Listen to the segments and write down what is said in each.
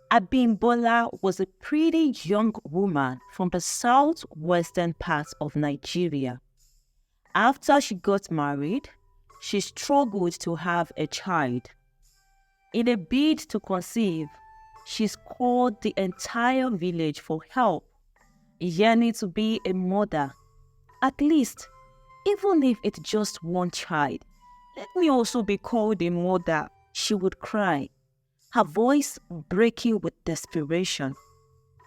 Abimbola was a pretty young woman from the southwestern part of Nigeria. After she got married, she struggled to have a child. In a bid to conceive, she called the entire village for help, yearning to be a mother. At least, even if it's just one child, let me also be called a mother, she would cry, her voice breaking with desperation.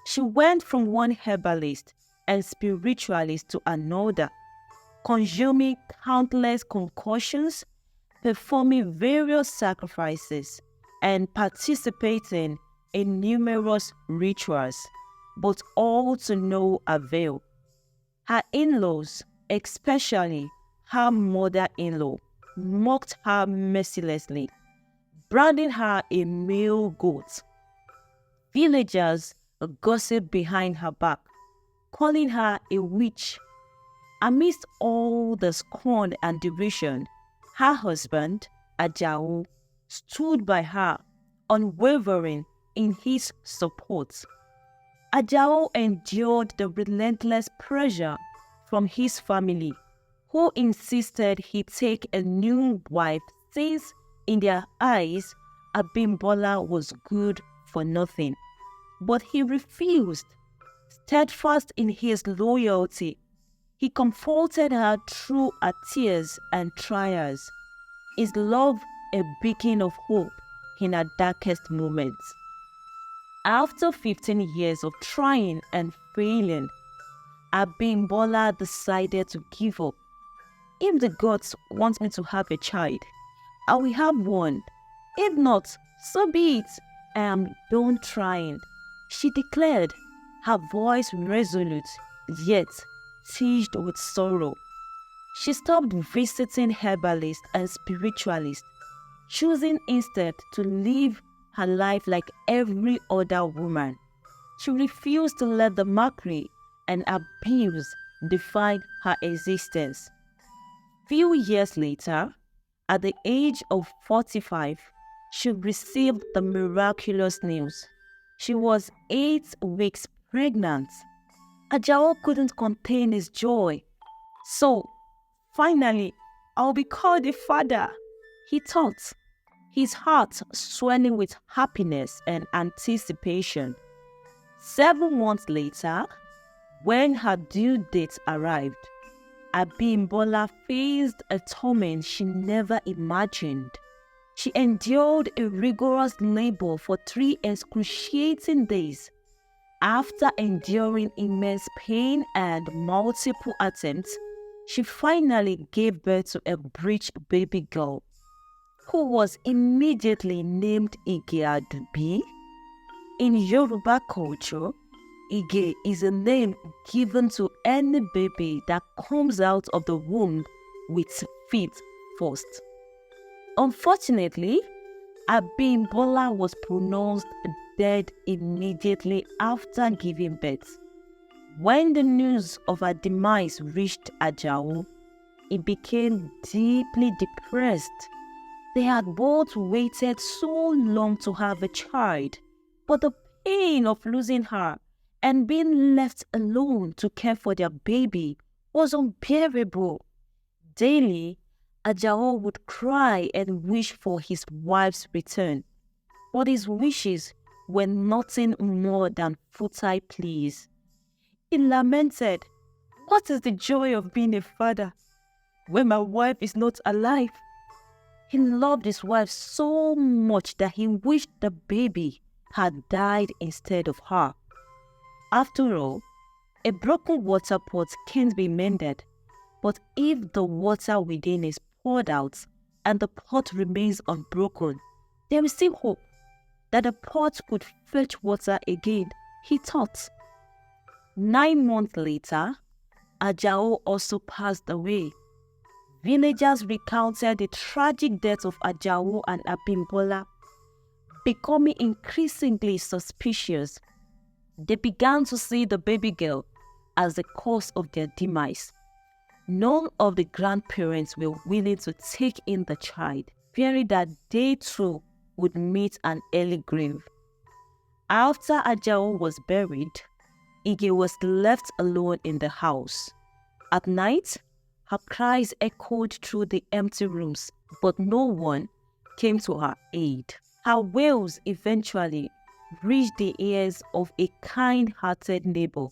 She went from one herbalist and spiritualist to another, consuming countless concoctions, performing various sacrifices, and participating in numerous rituals, but all to no avail. Her in-laws, especially her mother-in-law, mocked her mercilessly, branding her a male goat. Villagers gossiped behind her back, calling her a witch. Amidst all the scorn and derision, her husband, Ajao, stood by her, unwavering in his support. Ajao endured the relentless pressure from his family, who insisted he take a new wife since, in their eyes, Abimbola was good for nothing. But he refused. Steadfast in his loyalty, he comforted her through her tears and trials, his love a beacon of hope in her darkest moments. After 15 years of trying and failing, Abimbola decided to give up. If the gods want me to have a child, I will have one. If not, so be it. I am done trying, she declared, her voice resolute, yet tinged with sorrow. She stopped visiting herbalists and spiritualists, choosing instead to live her life like every other woman. She refused to let the mockery and abuse define her existence. Few years later, at the age of 45, she received the miraculous news. She was 8 weeks pregnant. Ajao couldn't contain his joy. So, finally, I'll be called a father, he thought, his heart swelling with happiness and anticipation. 7 months later, when her due date arrived, Abimbola faced a torment she never imagined. She endured a rigorous labor for 3 excruciating days. After enduring immense pain and multiple attempts, she finally gave birth to a breech baby girl, who was immediately named Ige. In Yoruba culture, Ige is a name given to any baby that comes out of the womb with feet first. Unfortunately, Abimbola was pronounced dead immediately after giving birth. When the news of her demise reached Ajao, he became deeply depressed. They had both waited so long to have a child, but the pain of losing her and being left alone to care for their baby was unbearable. Daily, Ajao would cry and wish for his wife's return, but his wishes were nothing more than futile pleas. He lamented, "What is the joy of being a father when my wife is not alive?" He loved his wife so much that he wished the baby had died instead of her. After all, a broken water pot can't be mended, but if the water within is poured out and the pot remains unbroken, there is still hope that the pot could fetch water again, he thought. 9 months later, Ajao also passed away. Villagers recounted the tragic death of Ajao and Abimbola. Becoming increasingly suspicious, they began to see the baby girl as the cause of their demise. None of the grandparents were willing to take in the child, fearing that they too would meet an early grave. After Ajao was buried, Ige was left alone in the house. At night, her cries echoed through the empty rooms, but no one came to her aid. Her wails eventually reached the ears of a kind-hearted neighbor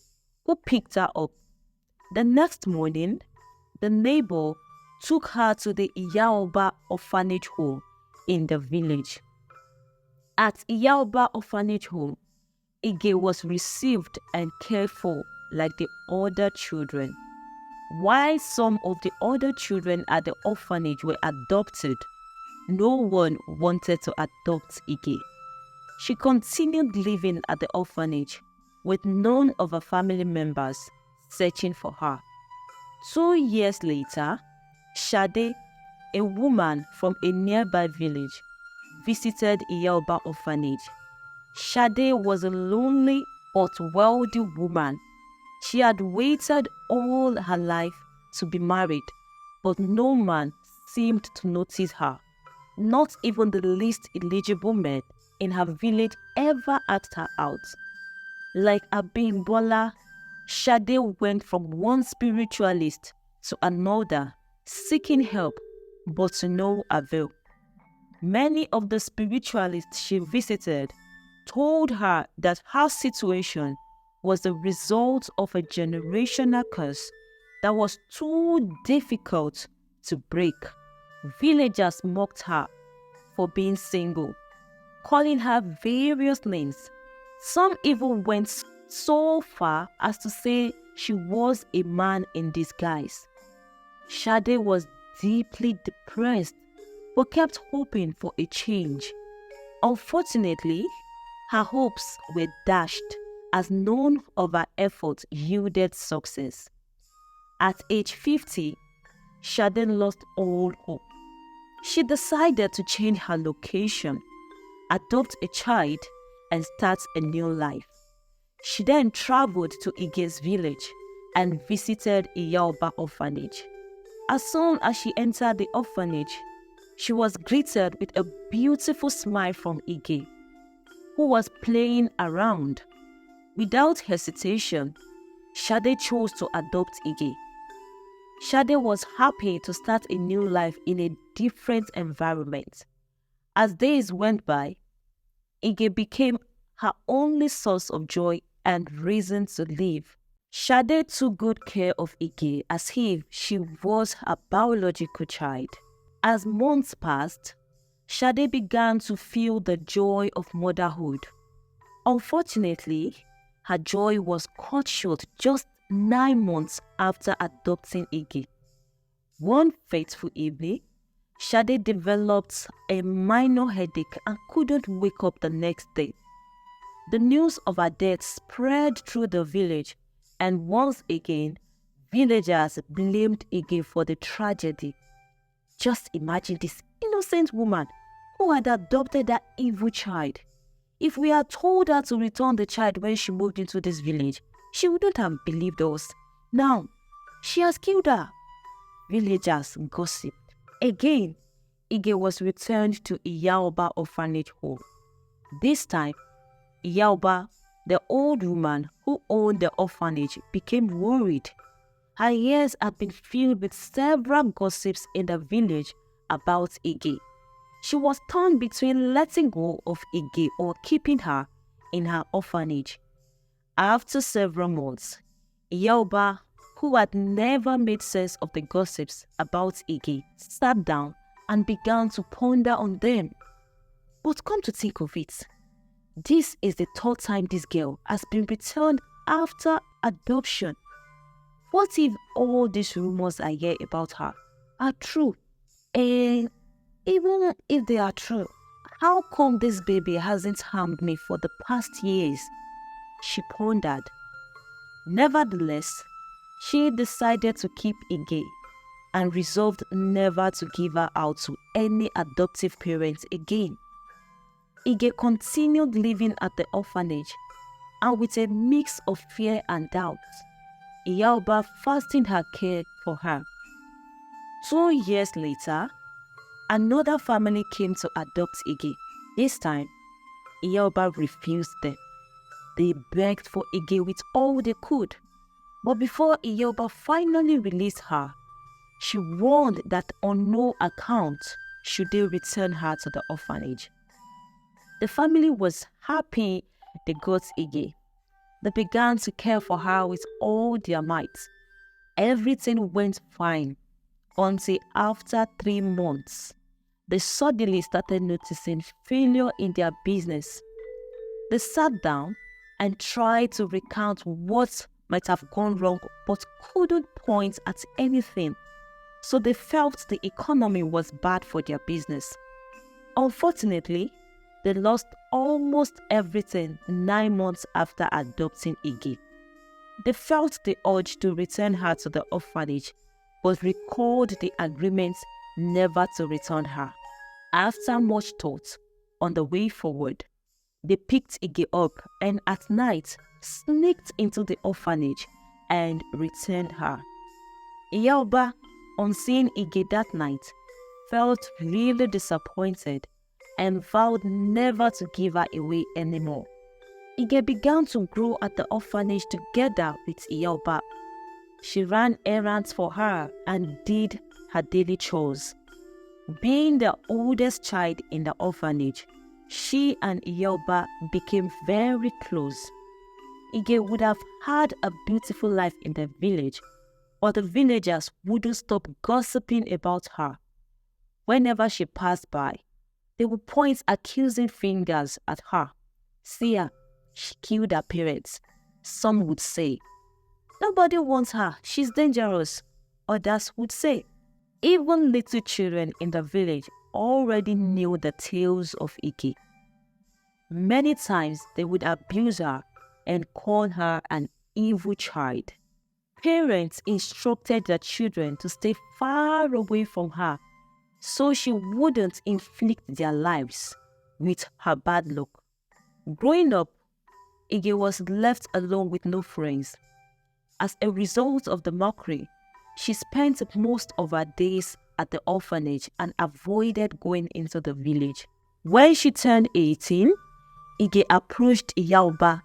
who picked her up. The next morning, the neighbor took her to the Iyaoba orphanage home in the village. At Iyaoba orphanage home, Ige was received and cared for like the other children. While some of the other children at the orphanage were adopted, no one wanted to adopt Ige. She continued living at the orphanage with none of her family members searching for her. 2 years later, Shady, a woman from a nearby village, visited Iyaoba orphanage. Shady was a lonely but wealthy woman. She had waited all her life to be married, but no man seemed to notice her. Not even the least eligible man in her village ever asked her out. Like Abimbola, Shady went from one spiritualist to another, seeking help, but to no avail. Many of the spiritualists she visited told her that her situation was the result of a generational curse that was too difficult to break. Villagers mocked her for being single, calling her various names. Some even went so far as to say she was a man in disguise. Shady was deeply depressed but kept hoping for a change. Unfortunately, her hopes were dashed as none of her efforts yielded success. At age 50, Shady lost all hope. She decided to change her location, adopt a child, and start a new life. She then traveled to Ige's village and visited Iyaoba orphanage. As soon as she entered the orphanage, she was greeted with a beautiful smile from Ige, who was playing around. Without hesitation, Shady chose to adopt Ige. Shady was happy to start a new life in a different environment. As days went by, Ige became her only source of joy and reason to live. Shady took good care of Ige as if she was her biological child. As months passed, Shady began to feel the joy of motherhood. Unfortunately, her joy was cut short just 9 months after adopting Ige. One fateful evening, Shady developed a minor headache and couldn't wake up the next day. The news of her death spread through the village, and once again, villagers blamed Ige for the tragedy. Just imagine this innocent woman who had adopted that evil child. If we had told her to return the child when she moved into this village, she wouldn't have believed us. Now, she has killed her. Villagers gossiped. Again, Ige was returned to Iyaoba orphanage home. This time, Iyaoba, the old woman who owned the orphanage, became worried. Her ears had been filled with several gossips in the village about Ige. She was torn between letting go of Ige or keeping her in her orphanage. After several months, Iyaoba, who had never made sense of the gossips about Ige, sat down and began to ponder on them. But come to think of it, this is the 3rd time this girl has been returned after adoption. What if all these rumors I hear about her are true? And even if they are true, how come this baby hasn't harmed me for the past years? She pondered. Nevertheless, she decided to keep Ige and resolved never to give her out to any adoptive parents again. Ige continued living at the orphanage, and with a mix of fear and doubt, Iyaoba fastened her care for her. 2 years later, another family came to adopt Ige. This time, Iyaoba refused them. They begged for Ige with all they could. But before Iyoba finally released her, she warned that on no account should they return her to the orphanage. The family was happy they got Ige. They began to care for her with all their might. Everything went fine until after 3 months. They suddenly started noticing failure in their business. They sat down and tried to recount what might have gone wrong but couldn't point at anything. So they felt the economy was bad for their business. Unfortunately, they lost almost everything 9 months after adopting Ige. They felt the urge to return her to the orphanage, but recalled the agreement never to return her. After much thought on the way forward, they picked Ige up and at night sneaked into the orphanage and returned her. Iyoba, on seeing Ige that night, felt really disappointed and vowed never to give her away anymore. Ige began to grow at the orphanage together with Iyoba. She ran errands for her and did her daily chores. Being the oldest child in the orphanage, she and Iyoba became very close. Ige would have had a beautiful life in the village, but the villagers wouldn't stop gossiping about her. Whenever she passed by, they would point accusing fingers at her. See her, she killed her parents. Some would say, nobody wants her, she's dangerous. Others would say, even little children in the village already knew the tales of Ige. Many times they would abuse her and call her an evil child. Parents instructed their children to stay far away from her so she wouldn't inflict their lives with her bad luck. Growing up, Ige was left alone with no friends. As a result of the mockery, she spent most of her days at the orphanage and avoided going into the village. When she turned 18, Ige approached Iyoba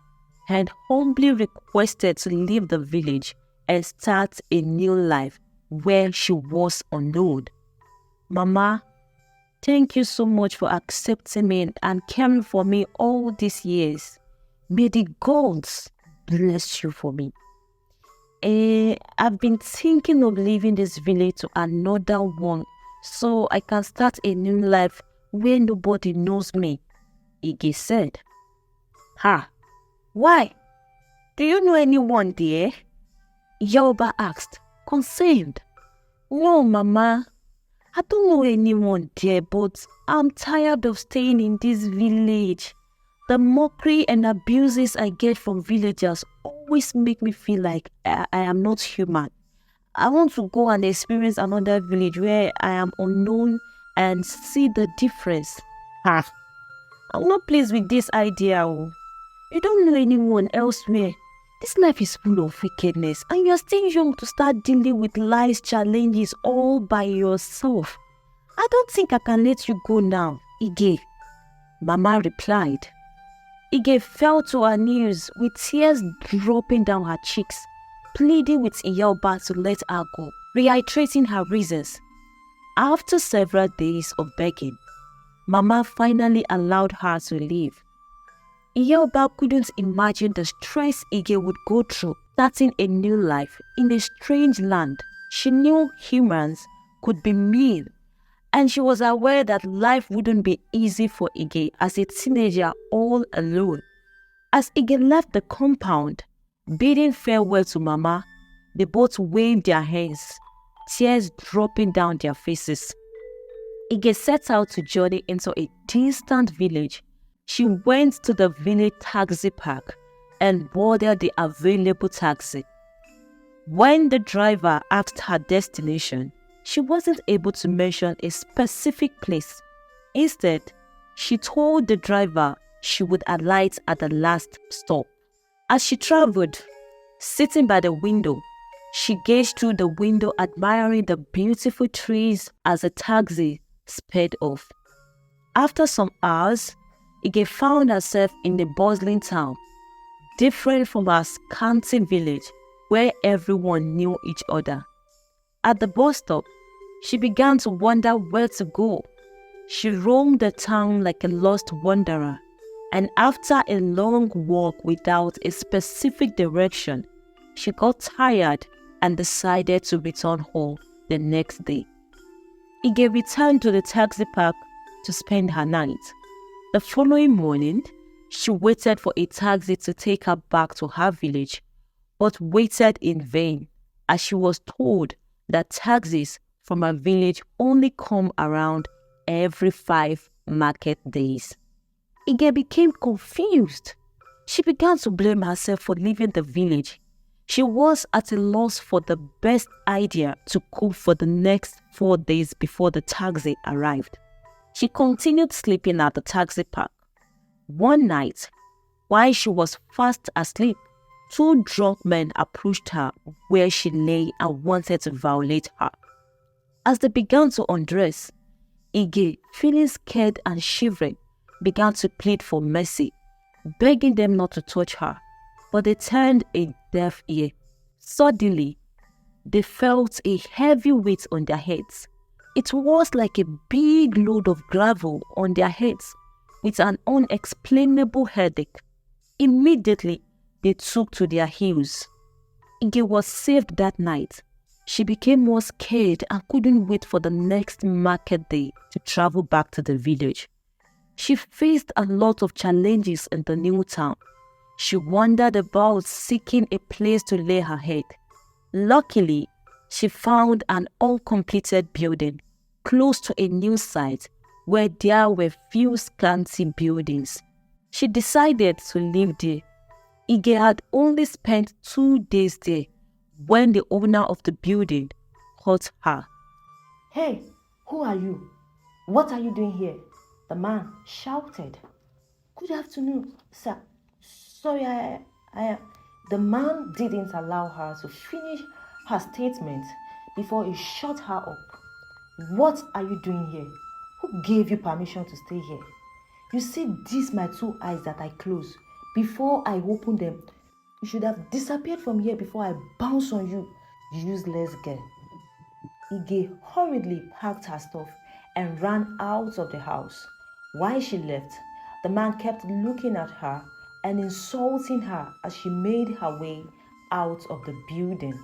and humbly requested to leave the village and start a new life where she was unknown. Mama, thank you so much for accepting me and caring for me all these years. May the gods bless you for me. I've been thinking of leaving this village to another one so I can start a new life where nobody knows me, Ige said. Ha! Why? Do you know anyone there? Iyoba asked, concerned. No, Mama. I don't know anyone there, but I'm tired of staying in this village. The mockery and abuses I get from villagers always make me feel like I am not human. I want to go and experience another village where I am unknown and see the difference. I'm not pleased with this idea. You don't know anyone elsewhere. This life is full of wickedness and you're still young to start dealing with life's challenges all by yourself. I don't think I can let you go now, Ige. Mama replied. Ige fell to her knees with tears dropping down her cheeks, pleading with Iyoba to let her go, reiterating her reasons. After several days of begging, Mama finally allowed her to leave. Iyoba couldn't imagine the stress Ige would go through starting a new life in a strange land. She knew humans could be mean, and she was aware that life wouldn't be easy for Ige as a teenager all alone. As Ige left the compound, bidding farewell to Mama, they both waved their hands, tears dropping down their faces. Ige set out to journey into a distant village. She went to the village taxi park and boarded the available taxi. When the driver asked her destination, she wasn't able to mention a specific place. Instead, she told the driver she would alight at the last stop. As she traveled, sitting by the window, she gazed through the window admiring the beautiful trees as the taxi sped off. After some hours, Ige found herself in the bustling town. different from her scanty village where everyone knew each other. At the bus stop, she began to wonder where to go. She roamed the town like a lost wanderer, and after a long walk without a specific direction, she got tired and decided to return home the next day. Ige returned to the taxi park to spend her night. The following morning, she waited for a taxi to take her back to her village, but waited in vain as she was told that taxis from her village only come around every 5 market days. Ige became confused. She began to blame herself for leaving the village. She was at a loss for the best idea to cook for the next 4 days before the taxi arrived. She continued sleeping at the taxi park. One night, while she was fast asleep, 2 drunk men approached her where she lay and wanted to violate her. As they began to undress, Ige, feeling scared and shivering, began to plead for mercy, begging them not to touch her, but they turned a deaf ear. Suddenly, they felt a heavy weight on their heads. It was like a big load of gravel on their heads, with an unexplainable headache. Immediately, they took to their heels. Ige was saved that night. She became more scared and couldn't wait for the next market day to travel back to the village. She faced a lot of challenges in the new town. She wandered about seeking a place to lay her head. Luckily, she found an uncompleted building close to a new site where there were few scanty buildings. She decided to live there. Ige had only spent 2 days there when the owner of the building caught her. "Hey, who are you? What are you doing here?" the man shouted. "Good afternoon, sir. Sorry, The man didn't allow her to finish her statement before he shut her up. "What are you doing here? Who gave you permission to stay here? You see these my 2 eyes that I closed before I opened them. You should have disappeared from here before I bounce on you, useless girl." Ige hurriedly packed her stuff and ran out of the house. While she left, the man kept looking at her and insulting her as she made her way out of the building.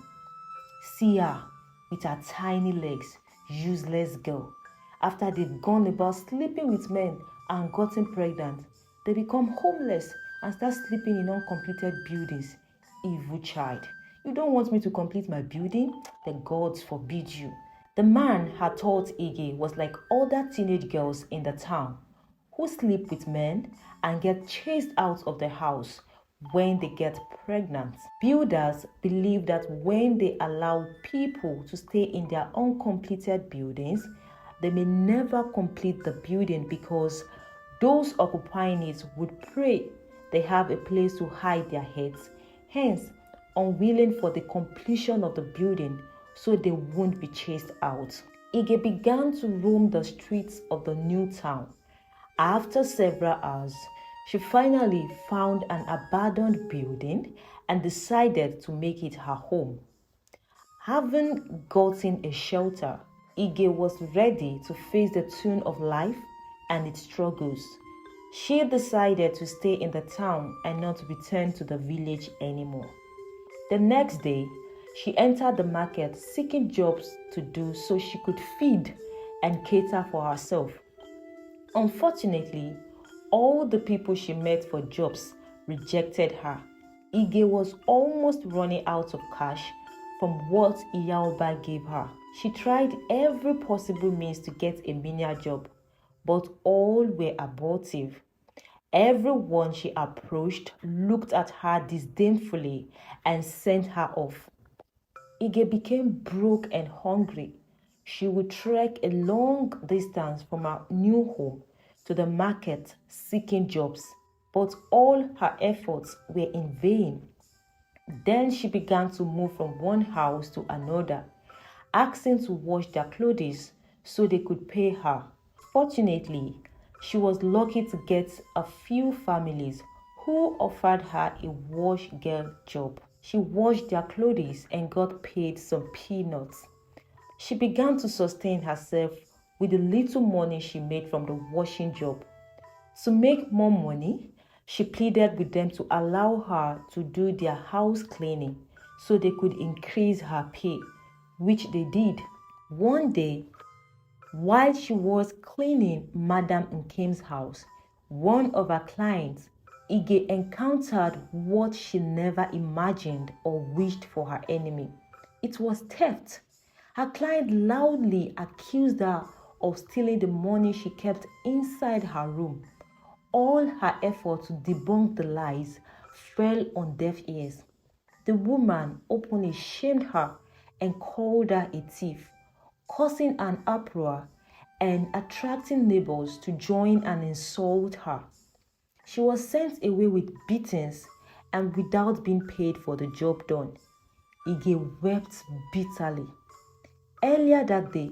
"See her with her tiny legs, useless girl. After they've gone about sleeping with men and gotten pregnant, they become homeless and start sleeping in uncompleted buildings. Evil child. You don't want me to complete my building? The gods forbid you." The man had thought Ige was like other teenage girls in the town who sleep with men and get chased out of the house when they get pregnant. Builders believe that when they allow people to stay in their uncompleted buildings, they may never complete the building because those occupying it would pray they have a place to hide their heads, hence unwilling for the completion of the building so they won't be chased out. Ige began to roam the streets of the new town. After several hours, she finally found an abandoned building and decided to make it her home. Having gotten a shelter, Ige was ready to face the tune of life and its struggles. She decided to stay in the town and not return to the village anymore. The next day, she entered the market seeking jobs to do so she could feed and cater for herself. Unfortunately, all the people she met for jobs rejected her. Ige was almost running out of cash from what Iyaoba gave her. She tried every possible means to get a menial job, but all were abortive. Everyone she approached looked at her disdainfully and sent her off. Ige became broke and hungry. She would trek a long distance from her new home to the market seeking jobs, but all her efforts were in vain. Then she began to move from one house to another, asking to wash their clothes so they could pay her. Fortunately, she was lucky to get a few families who offered her a wash girl job. She washed their clothes and got paid some peanuts. She began to sustain herself with the little money she made from the washing job. To make more money, she pleaded with them to allow her to do their house cleaning so they could increase her pay, which they did. One day, while she was cleaning Madam Nkem's house, one of her clients, Ige, encountered what she never imagined or wished for her enemy. It was theft. Her client loudly accused her of stealing the money she kept inside her room. All her efforts to debunk the lies fell on deaf ears. The woman openly shamed her and called her a thief, causing an uproar and attracting neighbors to join and insult her. She was sent away with beatings and without being paid for the job done. Ige wept bitterly. Earlier that day,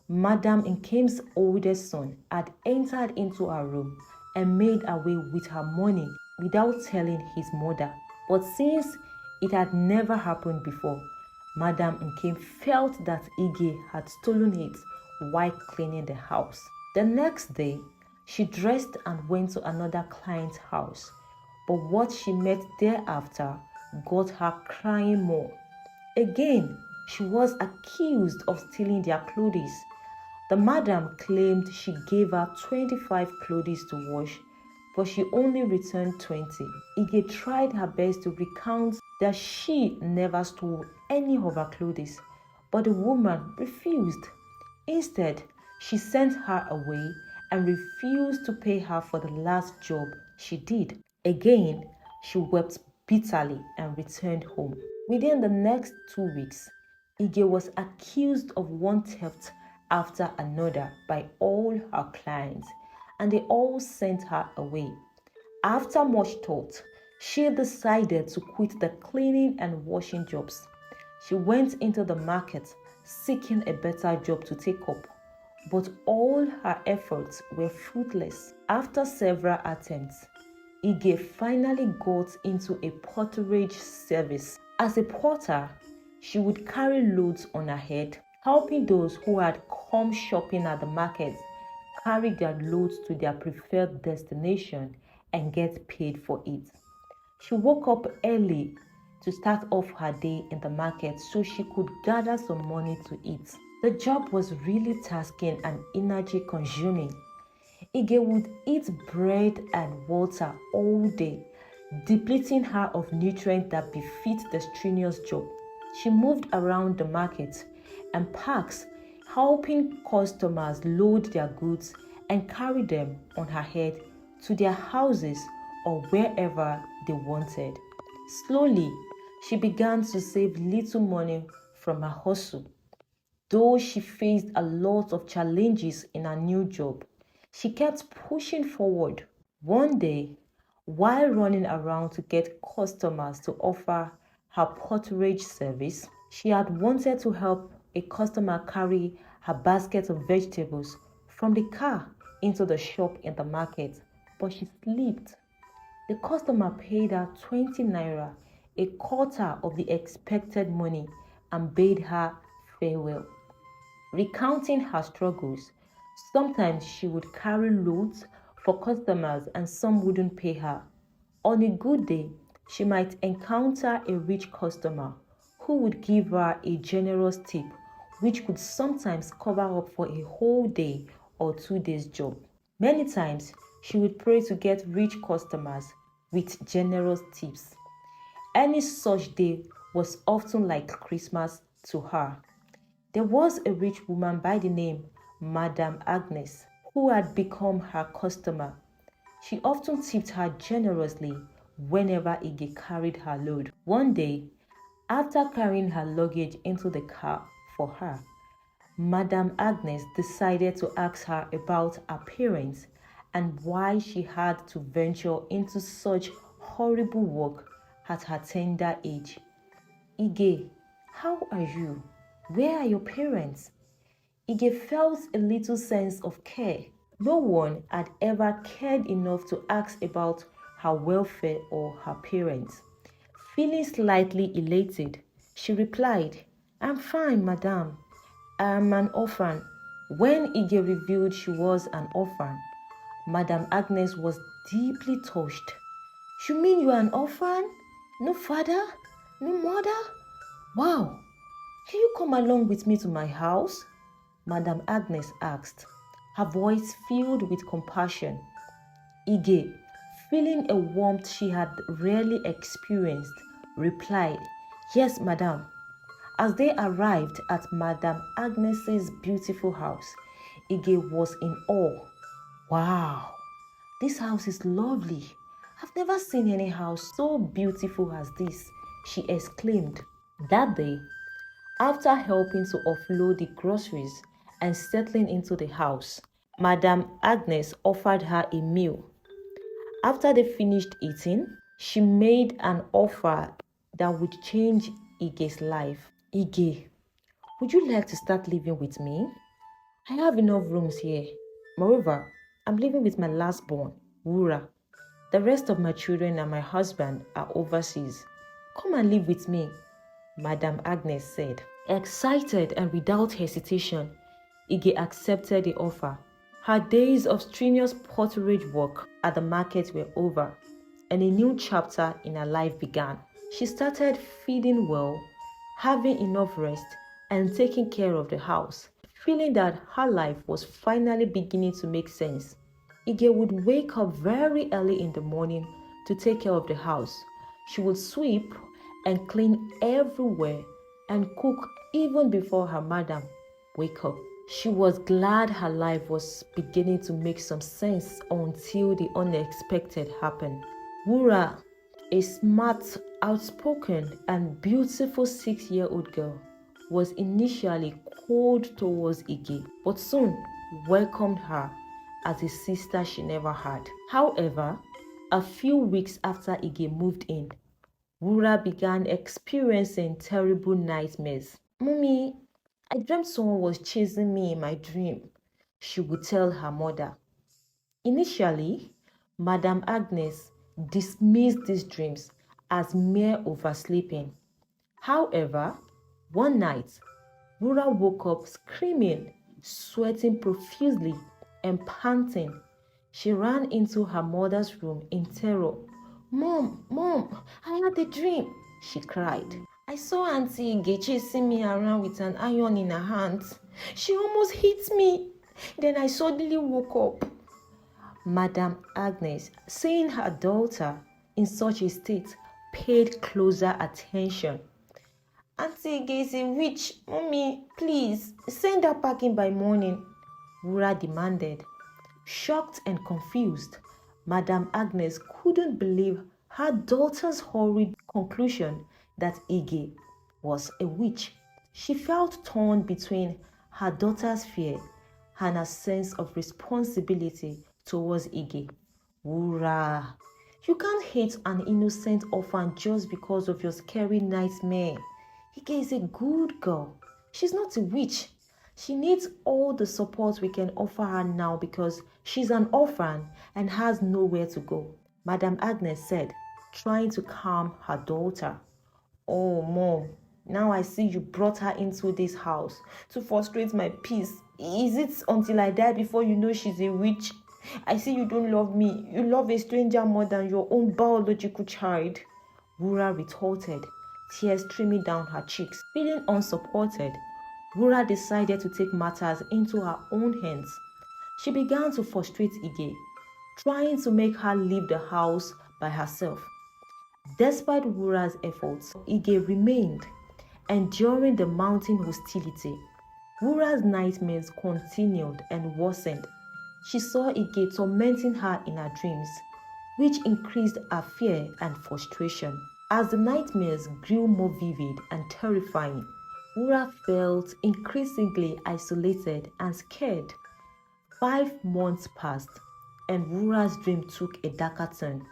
Madam Nkem's oldest son had entered into her room and made away with her money without telling his mother. But since it had never happened before, Madam Nkem felt that Ige had stolen it while cleaning the house. The next day, she dressed and went to another client's house, but what she met thereafter got her crying more. Again, she was accused of stealing their clothes. The madam claimed she gave her 25 clothes to wash, but she only returned 20. Ige tried her best to recount that she never stole any of her clothes, but the woman refused. Instead, she sent her away and refused to pay her for the last job she did. Again, she wept bitterly and returned home. Within the next 2 weeks, Ige was accused of one theft after another by all her clients, and they all sent her away. After much thought, she decided to quit the cleaning and washing jobs. She went into the market seeking a better job to take up, but all her efforts were fruitless. After several attempts, Ige finally got into a porterage service. As a porter, she would carry loads on her head, helping those who had come shopping at the market carry their loads to their preferred destination and get paid for it. She woke up early to start off her day in the market so she could gather some money to eat. The job was really tasking and energy consuming. Ige would eat bread and water all day, depleting her of nutrients that befit the strenuous job. She moved around the market and parks, helping customers load their goods and carry them on her head to their houses or wherever they wanted. Slowly, she began to save little money from her hustle. Though she faced a lot of challenges in her new job, she kept pushing forward. One day, while running around to get customers to offer her porterage service, she had wanted to help a customer carry her basket of vegetables from the car into the shop in the market, but she slipped. The customer paid her 20 naira, a quarter of the expected money, and bade her farewell. Recounting her struggles, sometimes she would carry loads for customers and some wouldn't pay her. On a good day, she might encounter a rich customer who would give her a generous tip, which could sometimes cover up for a whole day or 2 days' job. Many times, she would pray to get rich customers with generous tips. Any such day was often like Christmas to her. There was a rich woman by the name Madame Agnes who had become her customer. She often tipped her generously whenever Ige carried her load. One day, after carrying her luggage into the car for her, Madame Agnes decided to ask her about her parents and why she had to venture into such horrible work at her tender age. Ige, how are you? Where are your parents? Ige felt a little sense of care. No one had ever cared enough to ask about her welfare or her parents. Feeling slightly elated, she replied, "I'm fine, madam. I'm an orphan." When Ige revealed she was an orphan, Madam Agnes was deeply touched. "You mean you are an orphan? No father? No mother? Wow! Can you come along with me to my house?" Madam Agnes asked, her voice filled with compassion. Ige, feeling a warmth she had rarely experienced, replied, "Yes, madam." As they arrived at Madam Agnes's beautiful house, Ige was in awe. "Wow, this house is lovely. I've never seen any house so beautiful as this," she exclaimed. That day, after helping to offload the groceries and settling into the house, Madam Agnes offered her a meal. After they finished eating, she made an offer that would change Ige's life. "Ige, would you like to start living with me? I have enough rooms here. Moreover, I'm living with my last born, Wura. The rest of my children and my husband are overseas. Come and live with me," Madam Agnes said. Excited and without hesitation, Ige accepted the offer. Her days of strenuous porterage work at the market were over, and a new chapter in her life began. She started feeding well, having enough rest, and taking care of the house, feeling that her life was finally beginning to make sense. Ige would wake up very early in the morning to take care of the house. She would sweep and clean everywhere and cook even before her madam wake up. She was glad her life was beginning to make some sense until the unexpected happened. Wura, a smart, outspoken, and beautiful 6-year-old girl, was initially cold towards Ige, but soon welcomed her as a sister she never had. However, a few weeks after Ige moved in, Wura began experiencing terrible nightmares. "Mommy, I dreamt someone was chasing me in my dream," she would tell her mother. Initially, Madam Agnes dismissed these dreams as mere oversleeping. However, one night, Wura woke up screaming, sweating profusely, and panting. She ran into her mother's room in terror. "Mom, Mom, I had a dream," she cried. "I saw Auntie Ige chasing me around with an iron in her hands. She almost hit me. Then I suddenly woke up." Madam Agnes, seeing her daughter in such a state, paid closer attention. "Auntie Ige is a witch. Mommy, please, send her packing by morning," Wura demanded. Shocked and confused, Madam Agnes couldn't believe her daughter's horrid conclusion that Ige was a witch. She felt torn between her daughter's fear and her sense of responsibility towards Ige. "Wura, you can't hate an innocent orphan just because of your scary nightmare. Ige is a good girl. She's not a witch. She needs all the support we can offer her now because she's an orphan and has nowhere to go," Madam Agnes said, trying to calm her daughter. "Oh, Mom, now I see you brought her into this house to frustrate my peace. Is it until I die before you know she's a witch? I see you don't love me. You love a stranger more than your own biological child," Wura retorted, tears streaming down her cheeks. Feeling unsupported, Wura decided to take matters into her own hands. She began to frustrate Ige, trying to make her leave the house by herself. Despite Wura's efforts, Ige remained, enduring the mounting hostility. Wura's nightmares continued and worsened. She saw Ige tormenting her in her dreams, which increased her fear and frustration. As the nightmares grew more vivid and terrifying, Wura felt increasingly isolated and scared. 5 months passed, and Wura's dream took a darker turn.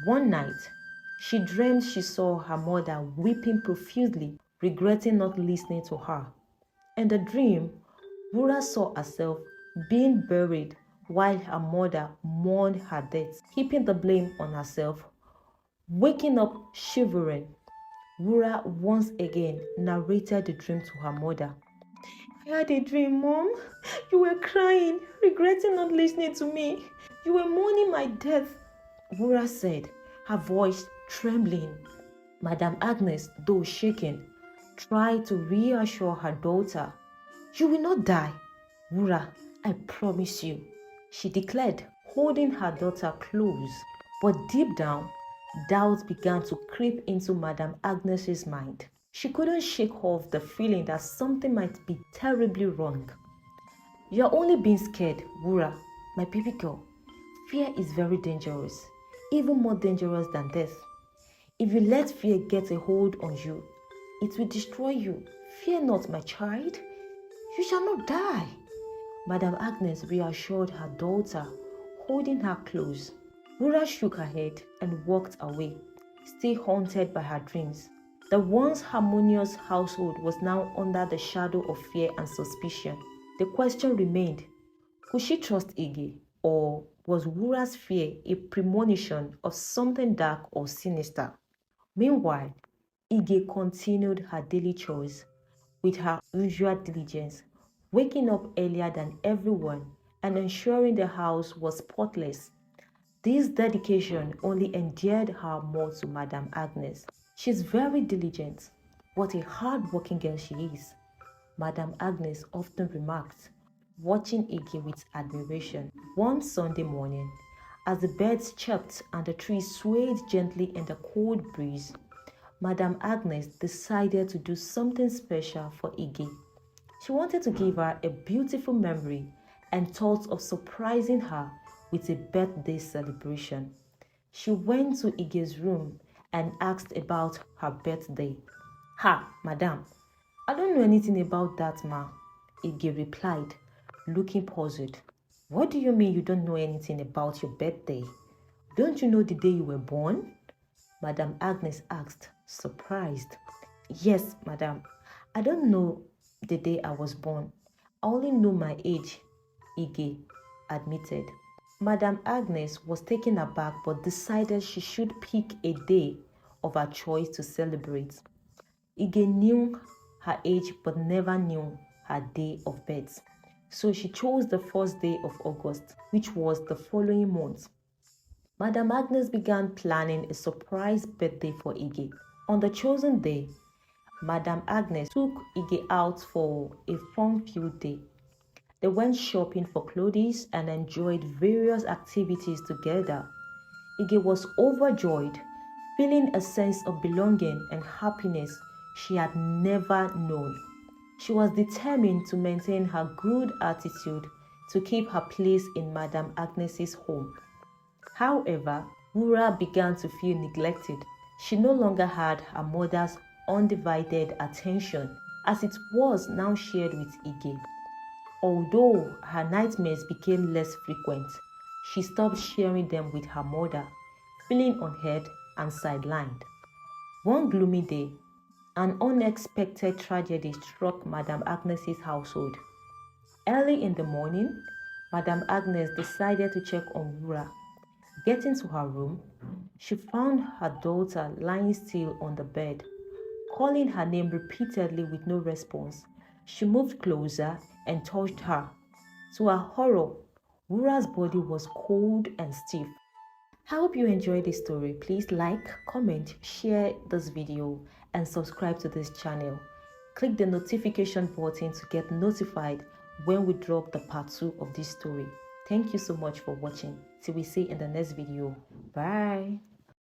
One night, she dreamed she saw her mother weeping profusely, regretting not listening to her. In the dream, Wura saw herself being buried while her mother mourned her death, keeping the blame on herself. Waking up shivering, Wura once again narrated the dream to her mother. I had a dream, Mom. You were crying, regretting not listening to me. You were mourning my death, Wura said, her voice trembling. Madame Agnes, though shaken, tried to reassure her daughter. You will not die, Wura, I promise you, she declared, holding her daughter close. But deep down, doubts began to creep into Madame Agnes's mind. She couldn't shake off the feeling that something might be terribly wrong. You're only being scared, Wura, my baby girl. Fear is very dangerous, even more dangerous than death. If you let fear get a hold on you, it will destroy you. Fear not, my child. You shall not die. Madame Agnes reassured her daughter, holding her close. Wura shook her head and walked away, still haunted by her dreams. The once harmonious household was now under the shadow of fear and suspicion. The question remained, could she trust Ige, or was Wura's fear a premonition of something dark or sinister? Meanwhile, Ige continued her daily chores with her usual diligence, waking up earlier than everyone and ensuring the house was spotless. This dedication only endeared her more to Madame Agnes. She's very diligent. What a hard-working girl she is, Madame Agnes often remarked, watching Ige with admiration. One Sunday morning, as the birds chirped and the trees swayed gently in the cold breeze, Madame Agnes decided to do something special for Ige. She wanted to give her a beautiful memory and thought of surprising her with a birthday celebration. She went to Ige's room and asked about her birthday. Ha, madam, I don't know anything about that, ma, Ige replied, looking puzzled. What do you mean you don't know anything about your birthday? Don't you know the day you were born? Madame Agnes asked, surprised. Yes, madam, I don't know the day I was born. I only know my age, Ige admitted. Madame Agnes was taken aback but decided she should pick a day of her choice to celebrate. Ige knew her age but never knew her day of birth. So she chose the first day of August, which was the following month. Madame Agnes began planning a surprise birthday for Ige. On the chosen day, Madame Agnes took Ige out for a fun-filled day. They went shopping for clothes and enjoyed various activities together. Ige was overjoyed, feeling a sense of belonging and happiness she had never known. She was determined to maintain her good attitude to keep her place in Madame Agnes's home. However, Wura began to feel neglected. She no longer had her mother's undivided attention, as it was now shared with Ige. Although her nightmares became less frequent, she stopped sharing them with her mother, feeling unheard and sidelined. One gloomy day, an unexpected tragedy struck Madame Agnes's household. Early in the morning, Madame Agnes decided to check on Wura. Getting to her room, she found her daughter lying still on the bed, calling her name repeatedly with no response. She moved closer and touched her. To her horror, Wura's body was cold and stiff. I hope you enjoyed this story. Please like, comment, share this video and subscribe to this channel. Click the notification button to get notified when we drop the part 2 of this story. Thank you so much for watching. Till we see in the next video. Bye.